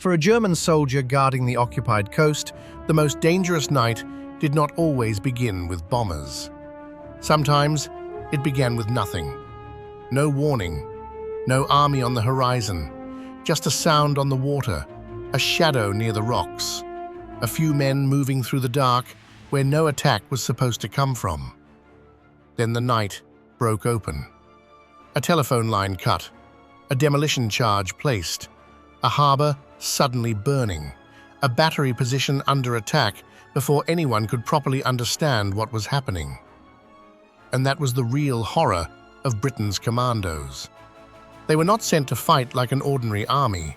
For a German soldier guarding the occupied coast, the most dangerous night did not always begin with bombers. Sometimes it began with nothing. No warning, no army on the horizon, just a sound on the water, a shadow near the rocks, a few men moving through the dark where no attack was supposed to come from. Then the night broke open. A telephone line cut, a demolition charge placed, a harbor suddenly burning, a battery position under attack before anyone could properly understand what was happening. And that was the real horror of Britain's commandos. They were not sent to fight like an ordinary army.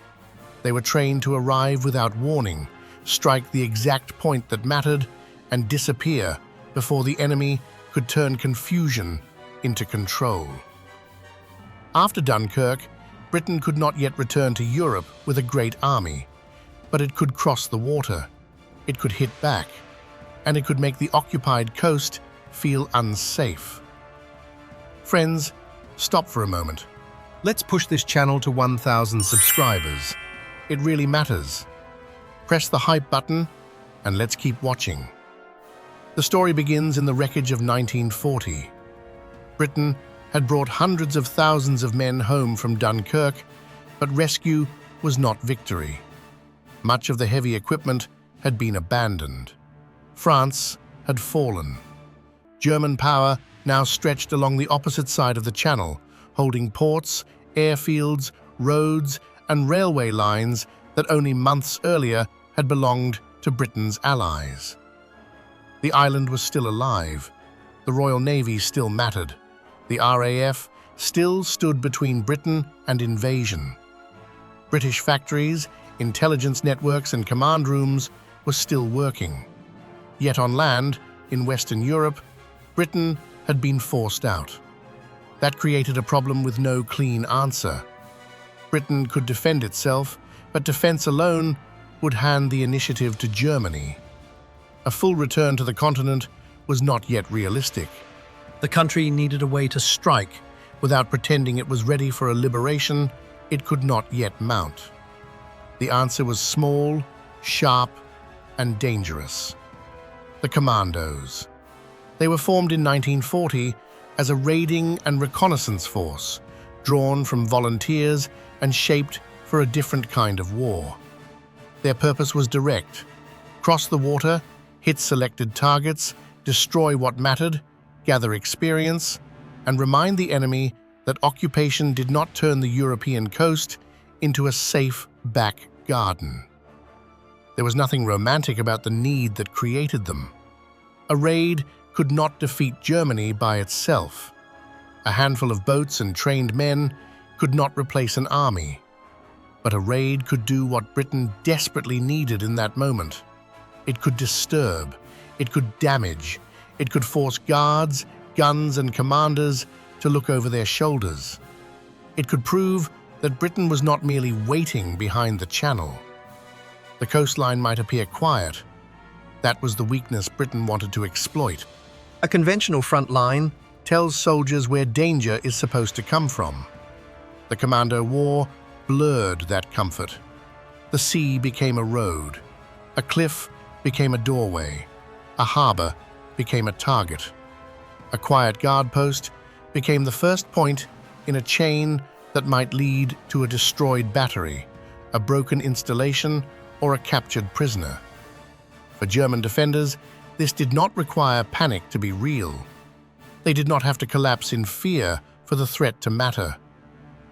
They were trained to arrive without warning, strike the exact point that mattered, and disappear before the enemy could turn confusion into control. After Dunkirk, Britain could not yet return to Europe with a great army, but it could cross the water, it could hit back, and it could make the occupied coast feel unsafe. Friends, stop for a moment. Let's push this channel to 1,000 subscribers. It really matters. Press the hype button and let's keep watching. The story begins in the wreckage of 1940. Britain had brought hundreds of thousands of men home from Dunkirk, but rescue was not victory. Much of the heavy equipment had been abandoned. France had fallen. German power now stretched along the opposite side of the Channel, holding ports, airfields, roads, and railway lines that only months earlier had belonged to Britain's allies. The island was still alive. The Royal Navy still mattered. The RAF still stood between Britain and invasion. British factories, intelligence networks, and command rooms were still working. Yet on land, in Western Europe, Britain had been forced out. That created a problem with no clean answer. Britain could defend itself, but defense alone would hand the initiative to Germany. A full return to the continent was not yet realistic. The country needed a way to strike. Without pretending it was ready for a liberation it could not yet mount. The answer was small, sharp, and dangerous. The Commandos. They were formed in 1940 as a raiding and reconnaissance force, drawn from volunteers and shaped for a different kind of war. Their purpose was direct: cross the water, hit selected targets, destroy what mattered, gather experience, and remind the enemy that occupation did not turn the European coast into a safe back garden. There was nothing romantic about the need that created them. A raid could not defeat Germany by itself. A handful of boats and trained men could not replace an army. But a raid could do what Britain desperately needed in that moment. It could disturb, it could damage, it could force guards, guns, and commanders to look over their shoulders. It could prove that Britain was not merely waiting behind the Channel. The coastline might appear quiet. That was the weakness Britain wanted to exploit. A conventional front line tells soldiers where danger is supposed to come from. The Commando War blurred that comfort. The sea became a road. A cliff became a doorway. A harbor became a target. A quiet guard post became the first point in a chain that might lead to a destroyed battery, a broken installation, or a captured prisoner. For German defenders, this did not require panic to be real. They did not have to collapse in fear for the threat to matter.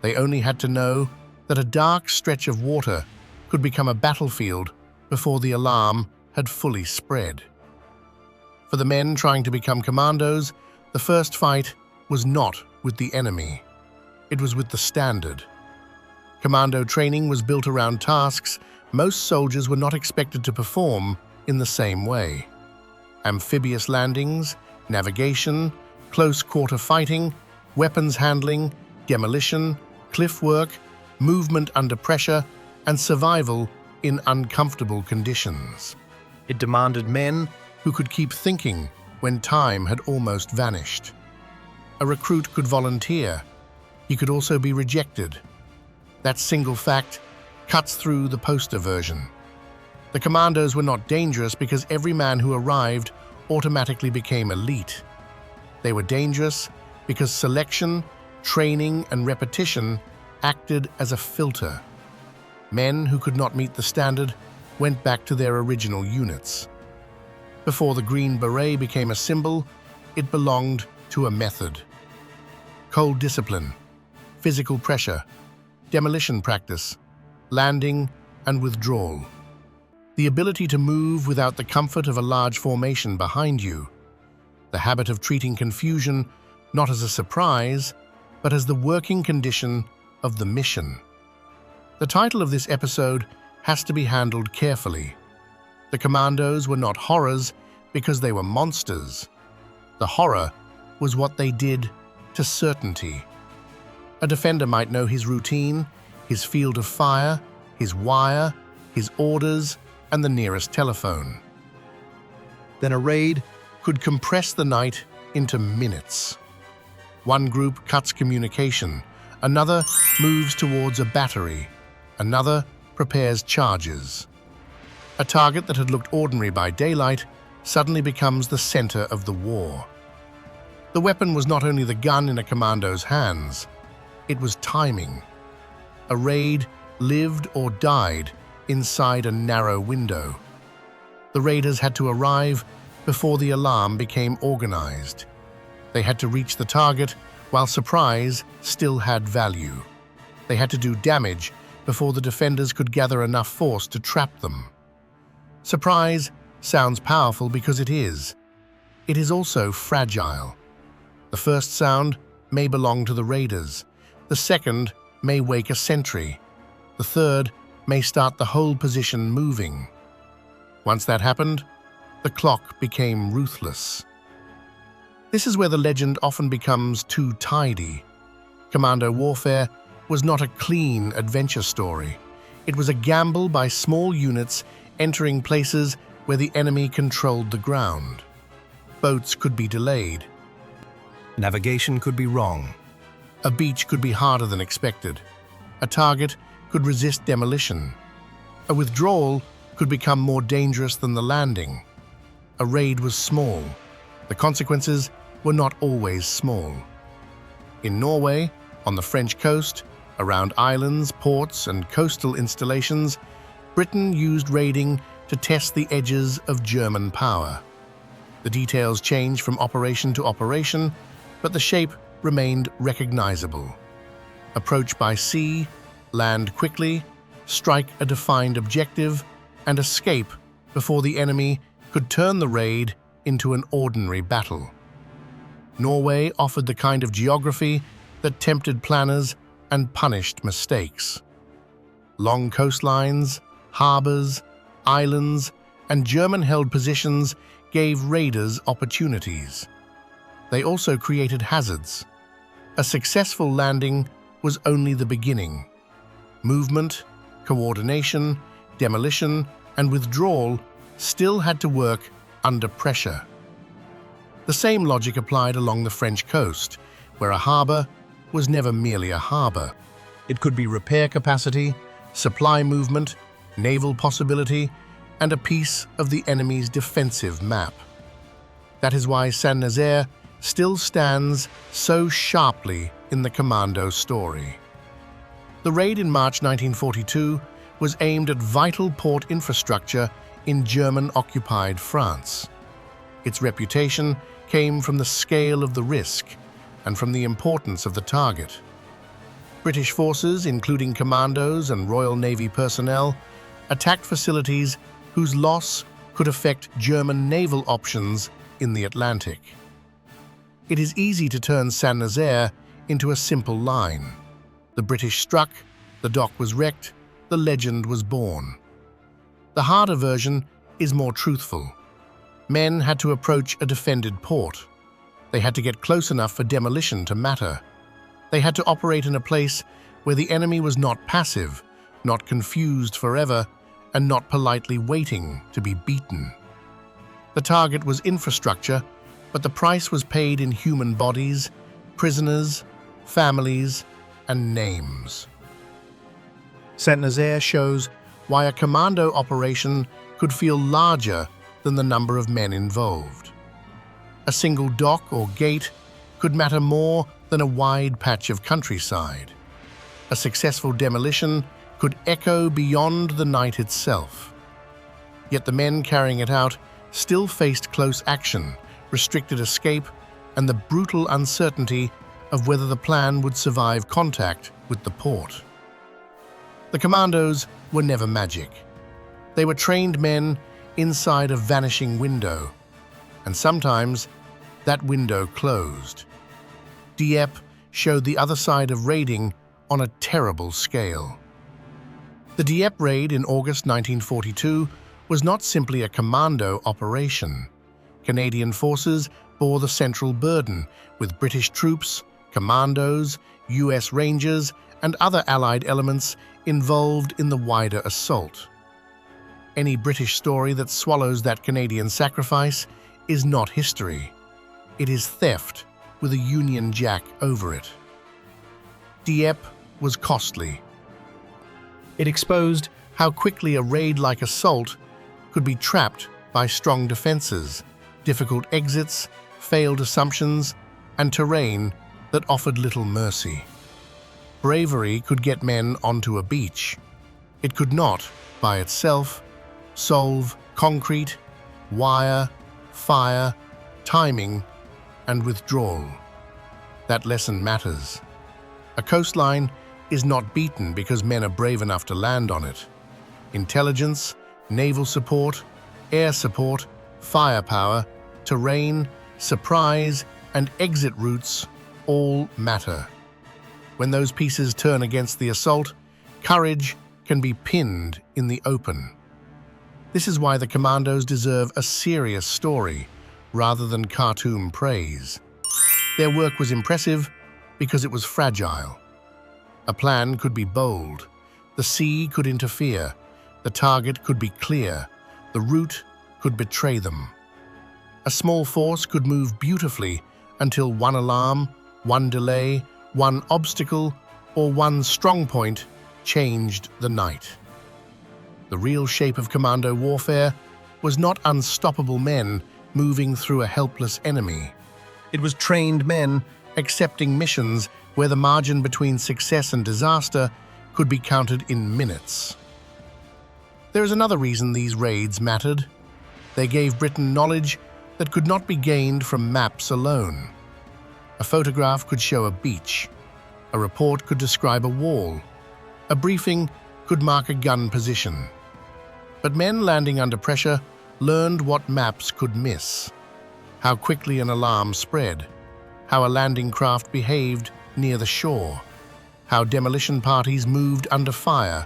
They only had to know that a dark stretch of water could become a battlefield before the alarm had fully spread. For the men trying to become commandos, the first fight was not with the enemy. It was with the standard. Commando training was built around tasks most soldiers were not expected to perform in the same way. Amphibious landings, navigation, close-quarter fighting, weapons handling, demolition, cliff work, movement under pressure, and survival in uncomfortable conditions. It demanded men who could keep thinking when time had almost vanished. A recruit could volunteer. He could also be rejected. That single fact cuts through the poster version. The Commandos were not dangerous because every man who arrived automatically became elite. They were dangerous because selection, training, and repetition acted as a filter. Men who could not meet the standard went back to their original units. Before the Green Beret became a symbol, it belonged to a method. Cold discipline, physical pressure, demolition practice, landing and withdrawal. The ability to move without the comfort of a large formation behind you. The habit of treating confusion not as a surprise, but as the working condition of the mission. The title of this episode has to be handled carefully. The Commandos were not horrors because they were monsters. The horror was what they did to certainty. A defender might know his routine, his field of fire, his wire, his orders, and the nearest telephone. Then a raid could compress the night into minutes. One group cuts communication, another moves towards a battery, another prepares charges. A target that had looked ordinary by daylight suddenly becomes the center of the war. The weapon was not only the gun in a commando's hands, it was timing. A raid lived or died inside a narrow window. The raiders had to arrive before the alarm became organized. They had to reach the target while surprise still had value. They had to do damage before the defenders could gather enough force to trap them. Surprise sounds powerful because it is. It is also fragile. The first sound may belong to the raiders. The second may wake a sentry. The third may start the whole position moving. Once that happened, the clock became ruthless. This is where the legend often becomes too tidy. Commando warfare was not a clean adventure story. It was a gamble by small units entering places where the enemy controlled the ground. Boats could be delayed. Navigation could be wrong. A beach could be harder than expected. A target could resist demolition. A withdrawal could become more dangerous than the landing. A raid was small. The consequences were not always small. In Norway, on the French coast, around islands, ports, and coastal installations, Britain used raiding to test the edges of German power. The details changed from operation to operation, but the shape remained recognizable. Approach by sea, land quickly, strike a defined objective, and escape before the enemy could turn the raid into an ordinary battle. Norway offered the kind of geography that tempted planners and punished mistakes. Long coastlines, harbors, islands, and German-held positions gave raiders opportunities. They also created hazards. A successful landing was only the beginning. Movement, coordination, demolition, and withdrawal still had to work under pressure. The same logic applied along the French coast, where a harbor was never merely a harbor. It could be repair capacity, supply movement, naval possibility, and a piece of the enemy's defensive map. That is why Saint-Nazaire still stands so sharply in the Commando story. The raid in March 1942 was aimed at vital port infrastructure in German-occupied France. Its reputation came from the scale of the risk and from the importance of the target. British forces, including Commandos and Royal Navy personnel, attacked facilities whose loss could affect German naval options in the Atlantic. It is easy to turn Saint-Nazaire into a simple line. The British struck, the dock was wrecked, the legend was born. The harder version is more truthful. Men had to approach a defended port. They had to get close enough for demolition to matter. They had to operate in a place where the enemy was not passive, not confused forever, and not politely waiting to be beaten. The target was infrastructure, but the price was paid in human bodies, prisoners, families, and names. Saint Nazaire shows why a commando operation could feel larger than the number of men involved. A single dock or gate could matter more than a wide patch of countryside. A successful demolition could echo beyond the night itself. Yet the men carrying it out still faced close action, restricted escape, and the brutal uncertainty of whether the plan would survive contact with the port. The Commandos were never magic. They were trained men inside a vanishing window, and sometimes that window closed. Dieppe showed the other side of raiding on a terrible scale. The Dieppe raid in August 1942 was not simply a commando operation. Canadian forces bore the central burden, with British troops, commandos, US Rangers, and other Allied elements involved in the wider assault. Any British story that swallows that Canadian sacrifice is not history. It is theft with a Union Jack over it. Dieppe was costly. It exposed how quickly a raid-like assault could be trapped by strong defenses, difficult exits, failed assumptions, and terrain that offered little mercy. Bravery could get men onto a beach. It could not, by itself, solve concrete, wire, fire, timing, and withdrawal. That lesson matters. A coastline is not beaten because men are brave enough to land on it. Intelligence, naval support, air support, firepower, terrain, surprise, and exit routes all matter. When those pieces turn against the assault, courage can be pinned in the open. This is why the Commandos deserve a serious story rather than cartoon praise. Their work was impressive because it was fragile. A plan could be bold, the sea could interfere, the target could be clear, the route could betray them. A small force could move beautifully until one alarm, one delay, one obstacle, or one strong point changed the night. The real shape of commando warfare was not unstoppable men moving through a helpless enemy. It was trained men accepting missions where the margin between success and disaster could be counted in minutes. There is another reason these raids mattered. They gave Britain knowledge that could not be gained from maps alone. A photograph could show a beach. A report could describe a wall. A briefing could mark a gun position. But men landing under pressure learned what maps could miss. How quickly an alarm spread. How a landing craft behaved near the shore. How demolition parties moved under fire.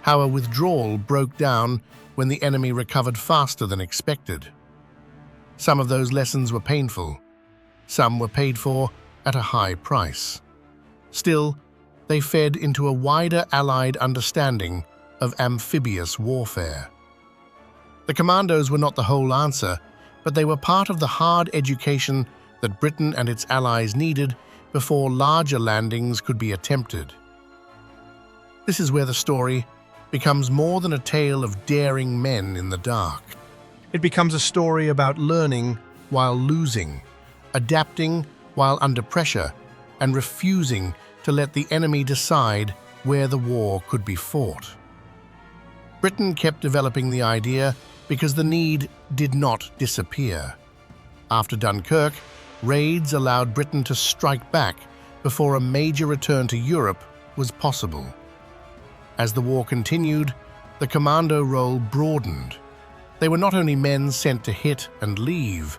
How a withdrawal broke down when the enemy recovered faster than expected. Some of those lessons were painful. Some were paid for at a high price. Still, they fed into a wider Allied understanding of amphibious warfare. The Commandos were not the whole answer, but they were part of the hard education that Britain and its allies needed before larger landings could be attempted. This is where the story becomes more than a tale of daring men in the dark. It becomes a story about learning while losing, adapting while under pressure, and refusing to let the enemy decide where the war could be fought. Britain kept developing the idea because the need did not disappear. After Dunkirk, raids allowed Britain to strike back before a major return to Europe was possible. As the war continued, the commando role broadened. They were not only men sent to hit and leave,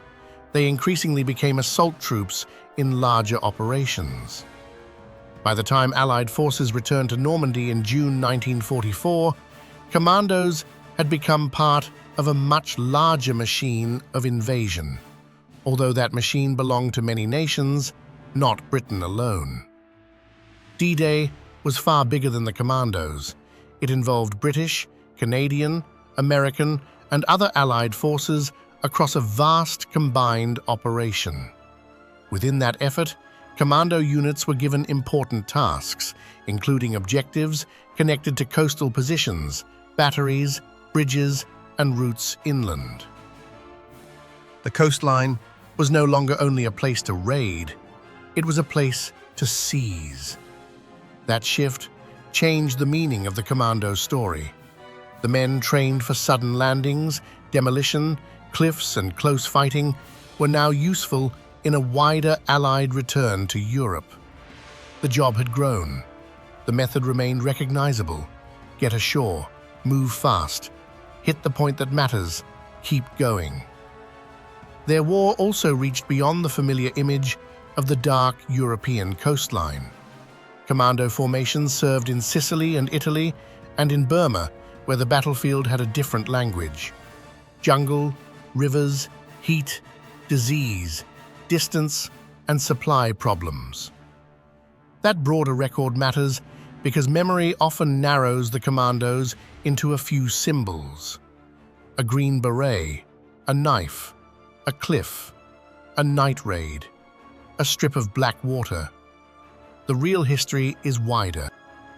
they increasingly became assault troops in larger operations. By the time Allied forces returned to Normandy in June 1944, Commandos had become part of a much larger machine of invasion, although that machine belonged to many nations, not Britain alone. D-Day was far bigger than the Commandos. It involved British, Canadian, American, and other Allied forces across a vast combined operation. Within that effort, Commando units were given important tasks, including objectives connected to coastal positions, batteries, bridges, and routes inland. The coastline was no longer only a place to raid, it was a place to seize. That shift changed the meaning of the Commando story. The men trained for sudden landings, demolition, cliffs, and close fighting were now useful in a wider Allied return to Europe. The job had grown. The method remained recognizable. Get ashore, move fast, hit the point that matters, keep going. Their war also reached beyond the familiar image of the dark European coastline. Commando formations served in Sicily and Italy, and in Burma, where the battlefield had a different language. Jungle, rivers, heat, disease, distance, and supply problems. That broader record matters because memory often narrows the commandos into a few symbols. A green beret, a knife, a cliff, a night raid, a strip of black water. The real history is wider.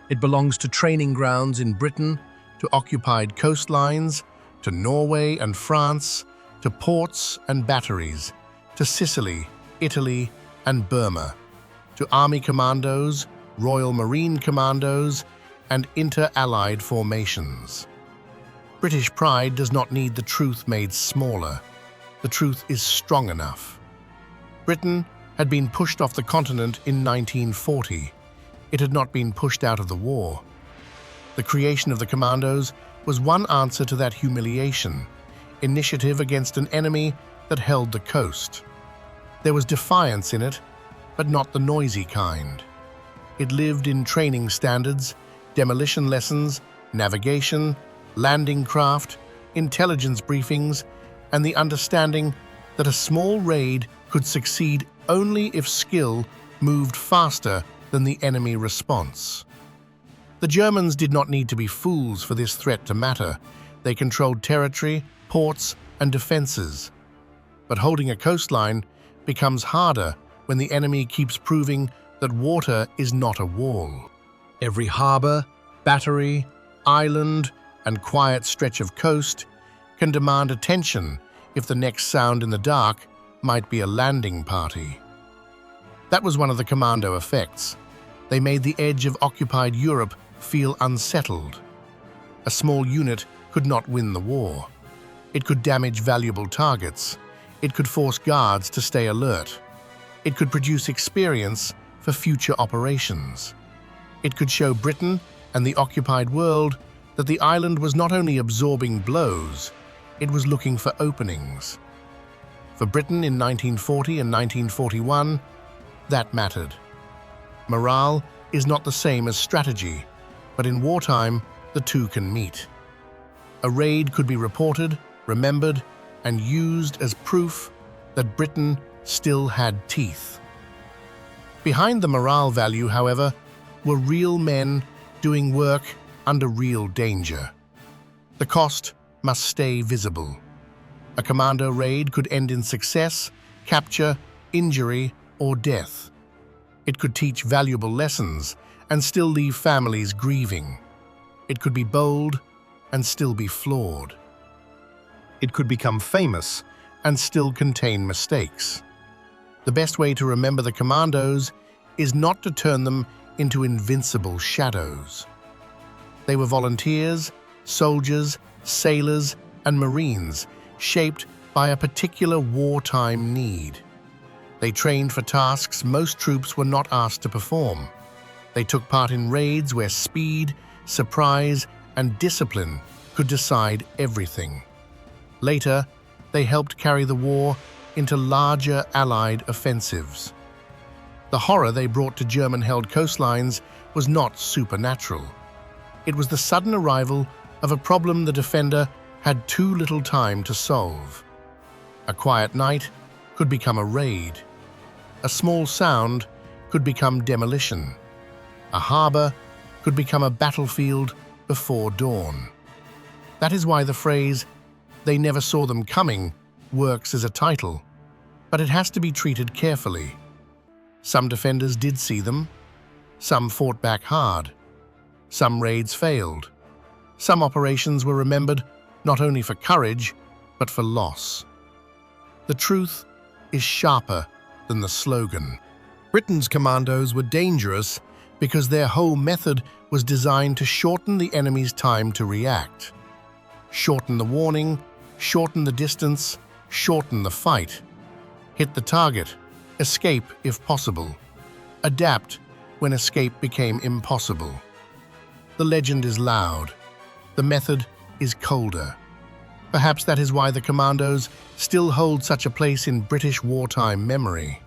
It belongs to training grounds in Britain, to occupied coastlines, to Norway and France, to ports and batteries, to Sicily, Italy, and Burma, to Army Commandos, Royal Marine Commandos, and inter-allied formations. British pride does not need the truth made smaller. The truth is strong enough. Britain had been pushed off the continent in 1940. It had not been pushed out of the war. The creation of the Commandos was one answer to that humiliation, initiative against an enemy that held the coast. There was defiance in it, but not the noisy kind. It lived in training standards, demolition lessons, navigation, landing craft, intelligence briefings, and the understanding that a small raid could succeed only if skill moved faster than the enemy response. The Germans did not need to be fools for this threat to matter. They controlled territory, ports, and defenses. But holding a coastline becomes harder when the enemy keeps proving that water is not a wall. Every harbor, battery, island, and quiet stretch of coast can demand attention if the next sound in the dark might be a landing party. That was one of the Commando effects. They made the edge of occupied Europe feel unsettled. A small unit could not win the war. It could damage valuable targets. It could force guards to stay alert. It could produce experience for future operations. It could show Britain and the occupied world that the island was not only absorbing blows, it was looking for openings. For Britain in 1940 and 1941, that mattered. Morale is not the same as strategy, but in wartime, the two can meet. A raid could be reported, remembered, and used as proof that Britain still had teeth. Behind the morale value, however, were real men doing work under real danger. The cost must stay visible. A commando raid could end in success, capture, injury, or death. It could teach valuable lessons and still leave families grieving. It could be bold and still be flawed. It could become famous and still contain mistakes. The best way to remember the Commandos is not to turn them into invincible shadows. They were volunteers, soldiers, sailors, and Marines shaped by a particular wartime need. They trained for tasks most troops were not asked to perform. They took part in raids where speed, surprise, and discipline could decide everything. Later, they helped carry the war into larger Allied offensives. The horror they brought to German-held coastlines was not supernatural. It was the sudden arrival of a problem the defender had too little time to solve. A quiet night could become a raid. A small sound could become demolition. A harbor could become a battlefield before dawn. That is why the phrase, "they never saw them coming," works as a title, but it has to be treated carefully. Some defenders did see them. Some fought back hard. Some raids failed. Some operations were remembered not only for courage, but for loss. The truth is sharper than the slogan. Britain's commandos were dangerous because their whole method was designed to shorten the enemy's time to react. Shorten the warning, shorten the distance, shorten the fight. Hit the target, escape if possible. Adapt when escape became impossible. The legend is loud. The method is colder. Perhaps that is why the Commandos still hold such a place in British wartime memory.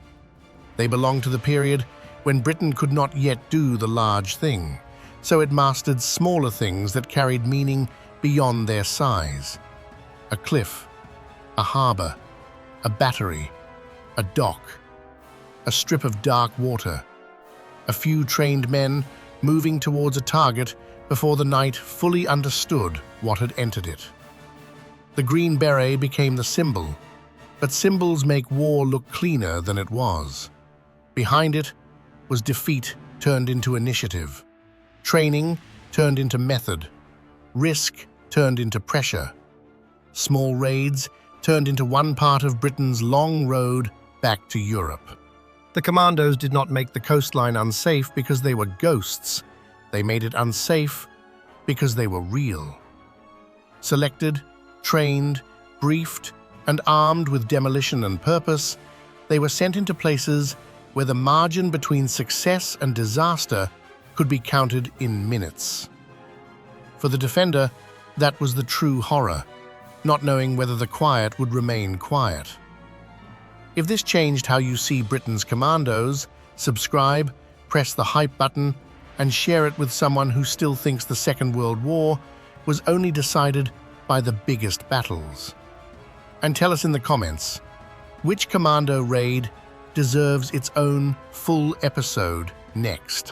They belong to the period when Britain could not yet do the large thing, so it mastered smaller things that carried meaning beyond their size. A cliff, a harbour, a battery, a dock, a strip of dark water, a few trained men moving towards a target before the night fully understood what had entered it. The green beret became the symbol, but symbols make war look cleaner than it was. Behind it was defeat turned into initiative, training turned into method, risk turned into pressure, small raids turned into one part of Britain's long road back to Europe. The Commandos did not make the coastline unsafe because they were ghosts. They made it unsafe because they were real. Selected, trained, briefed, and armed with demolition and purpose, they were sent into places where the margin between success and disaster could be counted in minutes. For the defender, that was the true horror, not knowing whether the quiet would remain quiet. If this changed how you see Britain's Commandos, subscribe, press the hype button, and share it with someone who still thinks the Second World War was only decided by the biggest battles. And tell us in the comments, which Commando raid deserves its own full episode next?